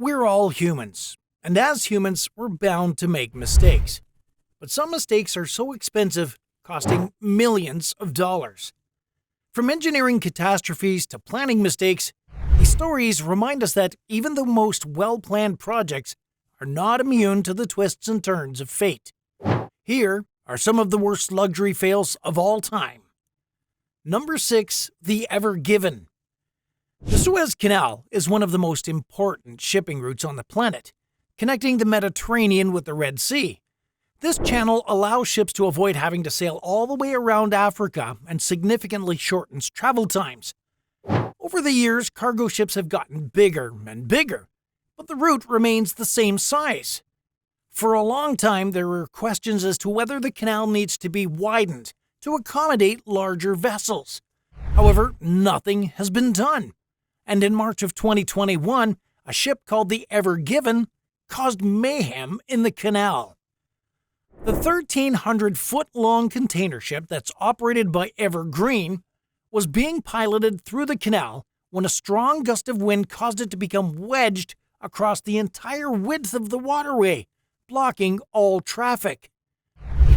We're all humans, and as humans, we're bound to make mistakes. But some mistakes are so expensive, costing millions of dollars. From engineering catastrophes to planning mistakes, these stories remind us that even the most well-planned projects are not immune to the twists and turns of fate. Here are some of the worst luxury fails of all time. Number 6. The Ever Given. The Suez Canal is one of the most important shipping routes on the planet, connecting the Mediterranean with the Red Sea. This channel allows ships to avoid having to sail all the way around Africa and significantly shortens travel times. Over the years, cargo ships have gotten bigger and bigger, but the route remains the same size. For a long time, there were questions as to whether the canal needs to be widened to accommodate larger vessels. However, nothing has been done. And in March of 2021, a ship called the Ever Given caused mayhem in the canal. The 1,300-foot-long container ship that's operated by Evergreen was being piloted through the canal when a strong gust of wind caused it to become wedged across the entire width of the waterway, blocking all traffic.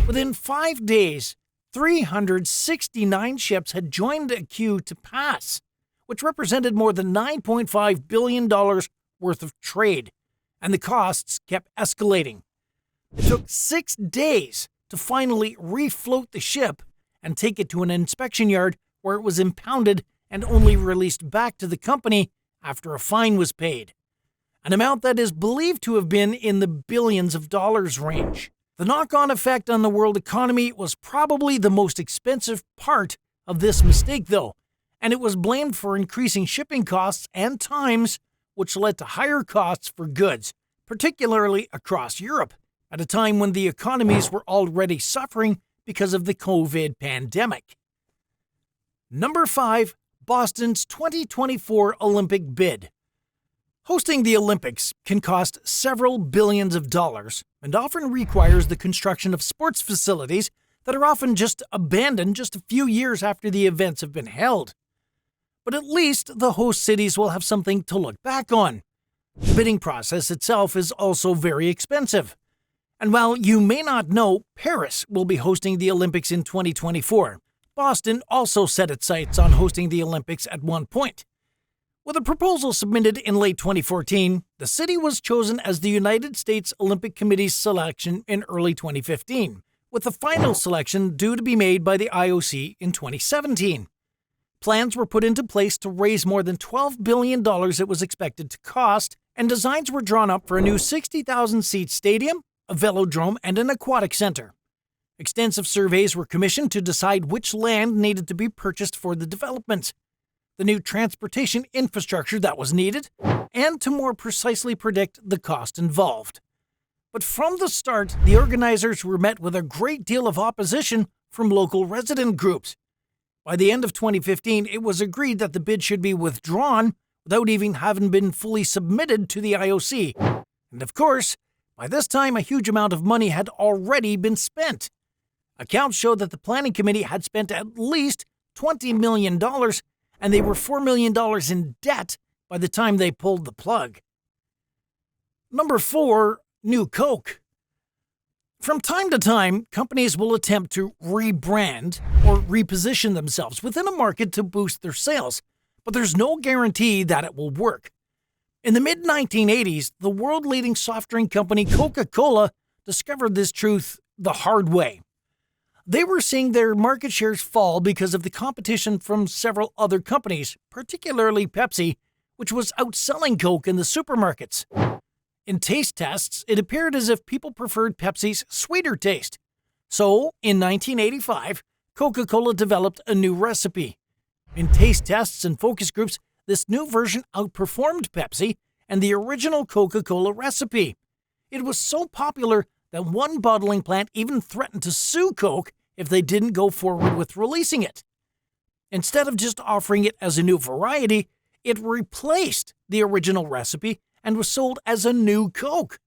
Within 5 days, 369 ships had joined a queue to pass, which represented more than $9.5 billion worth of trade, and the costs kept escalating. It took 6 days to finally refloat the ship and take it to an inspection yard where it was impounded and only released back to the company after a fine was paid, an amount that is believed to have been in the billions of dollars range. The knock-on effect on the world economy was probably the most expensive part of this mistake, though, and it was blamed for increasing shipping costs and times, which led to higher costs for goods, particularly across Europe, at a time when the economies were already suffering because of the COVID pandemic. Number 5. Boston's 2024 Olympic bid. Hosting the Olympics can cost several billions of dollars and often requires the construction of sports facilities that are often just abandoned just a few years after the events have been held. But at least the host cities will have something to look back on. The bidding process itself is also very expensive. And while you may not know, Paris will be hosting the Olympics in 2024. Boston also set its sights on hosting the Olympics at one point. With a proposal submitted in late 2014, the city was chosen as the United States Olympic Committee's selection in early 2015, with the final selection due to be made by the IOC in 2017. Plans were put into place to raise more than $12 billion it was expected to cost, and designs were drawn up for a new 60,000-seat stadium, a velodrome, and an aquatic center. Extensive surveys were commissioned to decide which land needed to be purchased for the development, the new transportation infrastructure that was needed, and to more precisely predict the cost involved. But from the start, the organizers were met with a great deal of opposition from local resident groups. By the end of 2015, it was agreed that the bid should be withdrawn without even having been fully submitted to the IOC. And of course, by this time, a huge amount of money had already been spent. Accounts showed that the planning committee had spent at least $20 million, and they were $4 million in debt by the time they pulled the plug. Number 4. New Coke. From time to time, companies will attempt to rebrand or reposition themselves within a market to boost their sales, but there's no guarantee that it will work. In the mid-1980s, the world-leading soft drink company Coca-Cola discovered this truth the hard way. They were seeing their market shares fall because of the competition from several other companies, particularly Pepsi, which was outselling Coke in the supermarkets. In taste tests, it appeared as if people preferred Pepsi's sweeter taste. So, in 1985, Coca-Cola developed a new recipe. In taste tests and focus groups, this new version outperformed Pepsi and the original Coca-Cola recipe. It was so popular that one bottling plant even threatened to sue Coke if they didn't go forward with releasing it. Instead of just offering it as a new variety, it replaced the original recipe and was sold as a new Coke.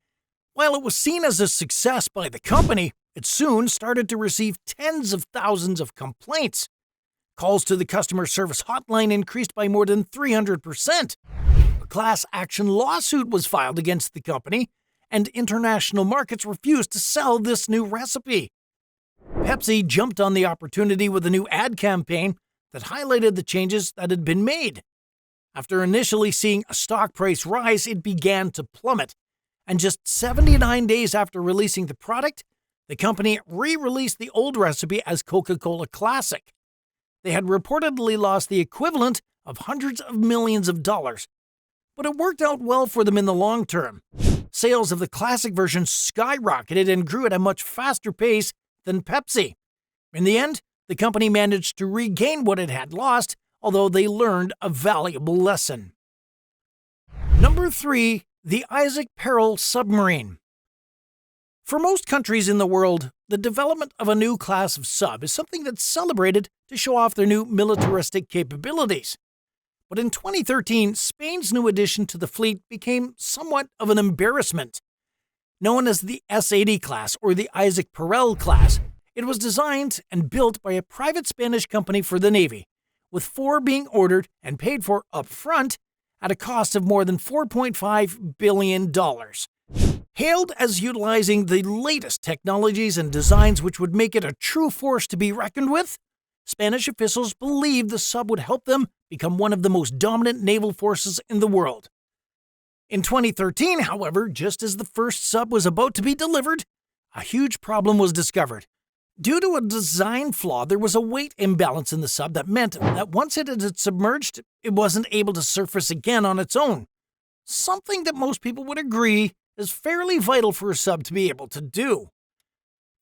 While it was seen as a success by the company, it soon started to receive tens of thousands of complaints. Calls to the customer service hotline increased by more than 300%. A class action lawsuit was filed against the company, and international markets refused to sell this new recipe. Pepsi jumped on the opportunity with a new ad campaign that highlighted the changes that had been made. After initially seeing a stock price rise, it began to plummet, and just 79 days after releasing the product, the company re-released the old recipe as Coca-Cola Classic. They had reportedly lost the equivalent of hundreds of millions of dollars, but it worked out well for them in the long term. Sales of the classic version skyrocketed and grew at a much faster pace than Pepsi. In the end, the company managed to regain what it had lost, although they learned a valuable lesson. Number 3. The Isaac Perel Submarine. For most countries in the world, the development of a new class of sub is something that's celebrated to show off their new militaristic capabilities. But in 2013, Spain's new addition to the fleet became somewhat of an embarrassment. Known as the S-80 class or the Isaac Perel class, it was designed and built by a private Spanish company for the Navy, with 4 being ordered and paid for up front at a cost of more than $4.5 billion. Hailed as utilizing the latest technologies and designs which would make it a true force to be reckoned with, Spanish officials believed the sub would help them become one of the most dominant naval forces in the world. In 2013, however, just as the first sub was about to be delivered, a huge problem was discovered. Due to a design flaw, there was a weight imbalance in the sub that meant that once it had submerged, it wasn't able to surface again on its own. Something that most people would agree is fairly vital for a sub to be able to do.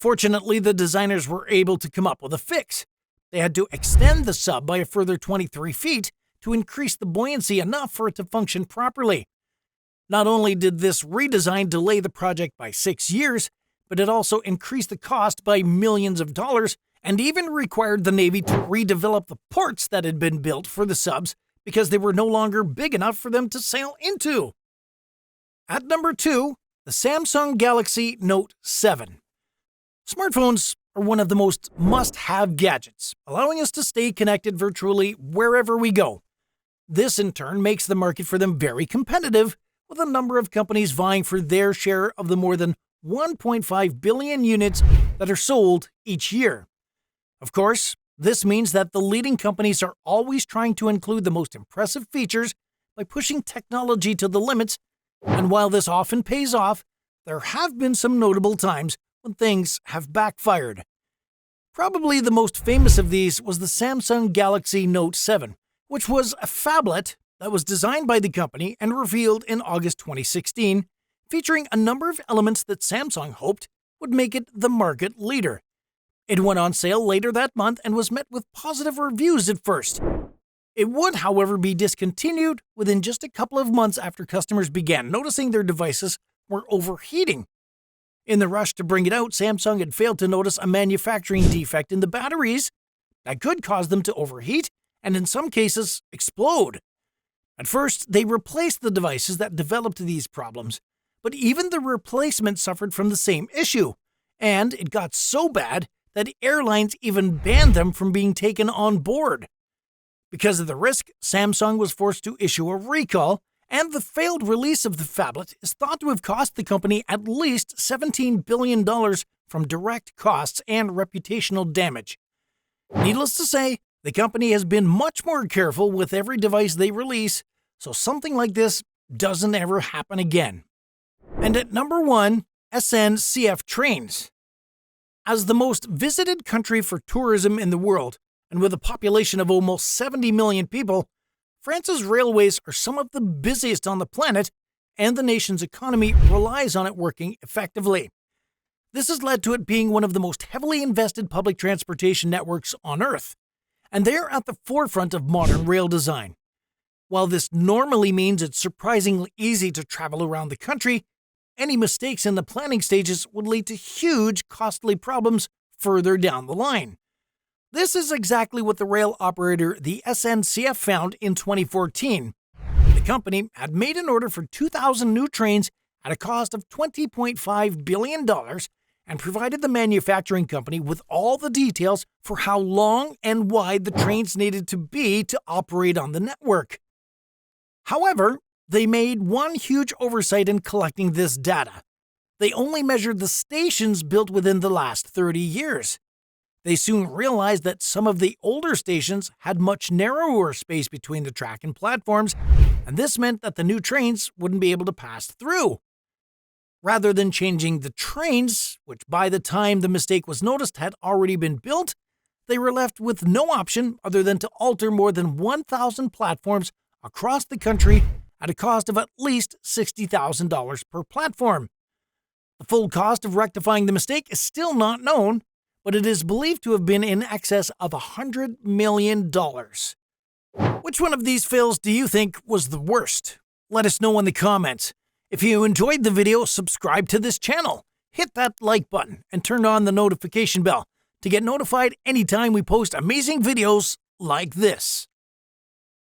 Fortunately, the designers were able to come up with a fix. They had to extend the sub by a further 23 feet to increase the buoyancy enough for it to function properly. Not only did this redesign delay the project by 6 years, but it also increased the cost by millions of dollars and even required the Navy to redevelop the ports that had been built for the subs because they were no longer big enough for them to sail into. At number 2, the Samsung Galaxy Note 7. Smartphones are one of the most must-have gadgets, allowing us to stay connected virtually wherever we go. This in turn makes the market for them very competitive, with a number of companies vying for their share of the more than 1.5 billion units that are sold each year. Of course, this means that the leading companies are always trying to include the most impressive features by pushing technology to the limits, and while this often pays off, there have been some notable times when things have backfired. Probably the most famous of these was the Samsung Galaxy Note 7, which was a phablet that was designed by the company and revealed in August 2016, featuring a number of elements that Samsung hoped would make it the market leader. It went on sale later that month and was met with positive reviews at first. It would, however, be discontinued within just a couple of months after customers began noticing their devices were overheating. In the rush to bring it out, Samsung had failed to notice a manufacturing defect in the batteries that could cause them to overheat and, in some cases, explode. At first, they replaced the devices that developed these problems, but even the replacement suffered from the same issue, and it got so bad that airlines even banned them from being taken on board. Because of the risk, Samsung was forced to issue a recall, and the failed release of the phablet is thought to have cost the company at least $17 billion from direct costs and reputational damage. Needless to say, the company has been much more careful with every device they release, so something like this doesn't ever happen again. And at number 1, SNCF Trains. As the most visited country for tourism in the world, and with a population of almost 70 million people, France's railways are some of the busiest on the planet, and the nation's economy relies on it working effectively. This has led to it being one of the most heavily invested public transportation networks on Earth, and they are at the forefront of modern rail design. While this normally means it's surprisingly easy to travel around the country, any mistakes in the planning stages would lead to huge, costly problems further down the line. This is exactly what the rail operator, the SNCF, found in 2014. The company had made an order for 2,000 new trains at a cost of $20.5 billion and provided the manufacturing company with all the details for how long and wide the trains needed to be to operate on the network. However, they made one huge oversight in collecting this data. They only measured the stations built within the last 30 years. They soon realized that some of the older stations had much narrower space between the track and platforms, and this meant that the new trains wouldn't be able to pass through. Rather than changing the trains, which by the time the mistake was noticed had already been built, they were left with no option other than to alter more than 1,000 platforms across the country at a cost of at least $60,000 per platform. The full cost of rectifying the mistake is still not known, but it is believed to have been in excess of $100 million. Which one of these fails do you think was the worst? Let us know in the comments. If you enjoyed the video, subscribe to this channel, hit that like button, and turn on the notification bell to get notified anytime we post amazing videos like this.